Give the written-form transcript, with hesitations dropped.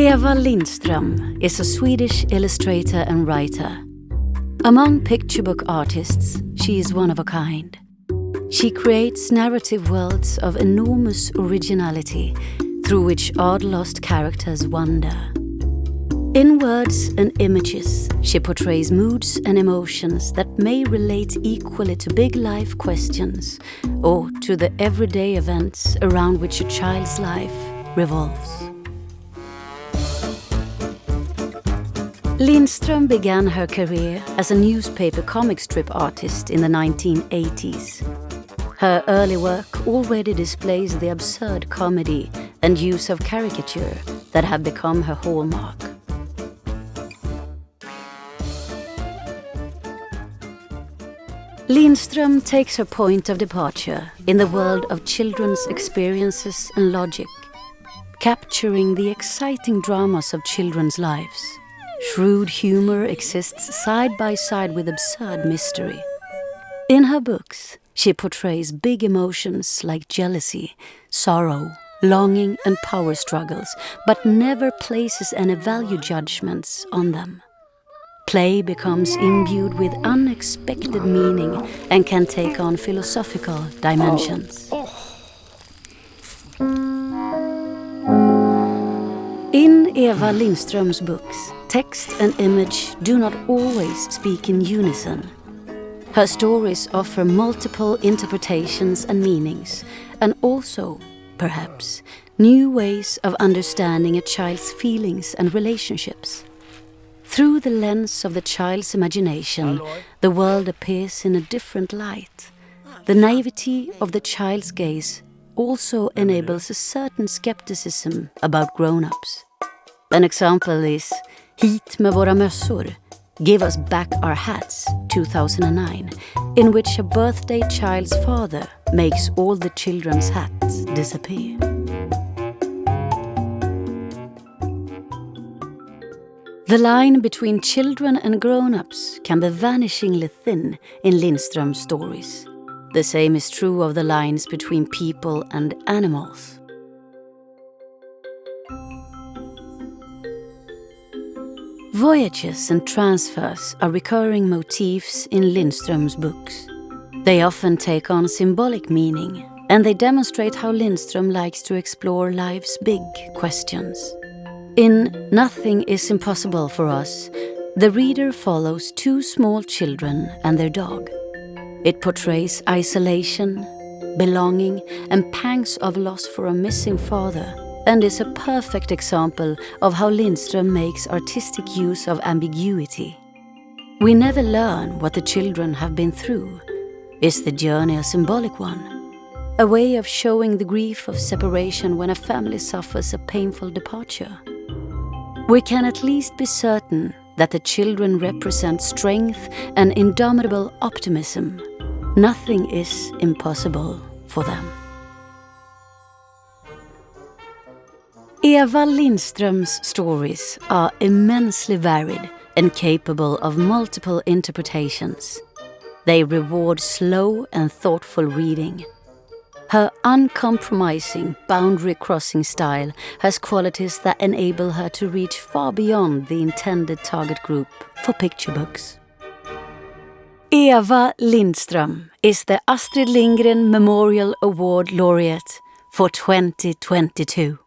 Eva Lindström is a Swedish illustrator and writer. Among picture book artists, she is one of a kind. She creates narrative worlds of enormous originality through which odd-lost characters wander. In words and images, she portrays moods and emotions that may relate equally to big life questions or to the everyday events around which a child's life revolves. Lindström began her career as a newspaper comic strip artist in the 1980s. Her early work already displays the absurd comedy and use of caricature that have become her hallmark. Lindström takes her point of departure in the world of children's experiences and logic, capturing the exciting dramas of children's lives. Shrewd humour exists side by side with absurd mystery. In her books, she portrays big emotions like jealousy, sorrow, longing and power struggles, but never places any value judgments on them. Play becomes imbued with unexpected meaning and can take on philosophical dimensions. In Eva Lindström's books, text and image do not always speak in unison. Her stories offer multiple interpretations and meanings, and also, perhaps, new ways of understanding a child's feelings and relationships. Through the lens of the child's imagination, the world appears in a different light. The naivety of the child's gaze also enables a certain skepticism about grown-ups. An example is Hit med våra mössor, Give Us Back Our Hats, 2009, in which a birthday child's father makes all the children's hats disappear. The line between children and grown-ups can be vanishingly thin in Lindström's stories. The same is true of the lines between people and animals. Voyages and transfers are recurring motifs in Lindström's books. They often take on symbolic meaning, and they demonstrate how Lindström likes to explore life's big questions. In Nothing is Impossible for Us, the reader follows two small children and their dog. It portrays isolation, belonging, and pangs of loss for a missing father, and is a perfect example of how Lindström makes artistic use of ambiguity. We never learn what the children have been through. Is the journey a symbolic one? A way of showing the grief of separation when a family suffers a painful departure? We can at least be certain that the children represent strength and indomitable optimism. Nothing is impossible for them. Eva Lindström's stories are immensely varied and capable of multiple interpretations. They reward slow and thoughtful reading. Her uncompromising, boundary-crossing style has qualities that enable her to reach far beyond the intended target group for picture books. Eva Lindström is the Astrid Lindgren Memorial Award laureate for 2022.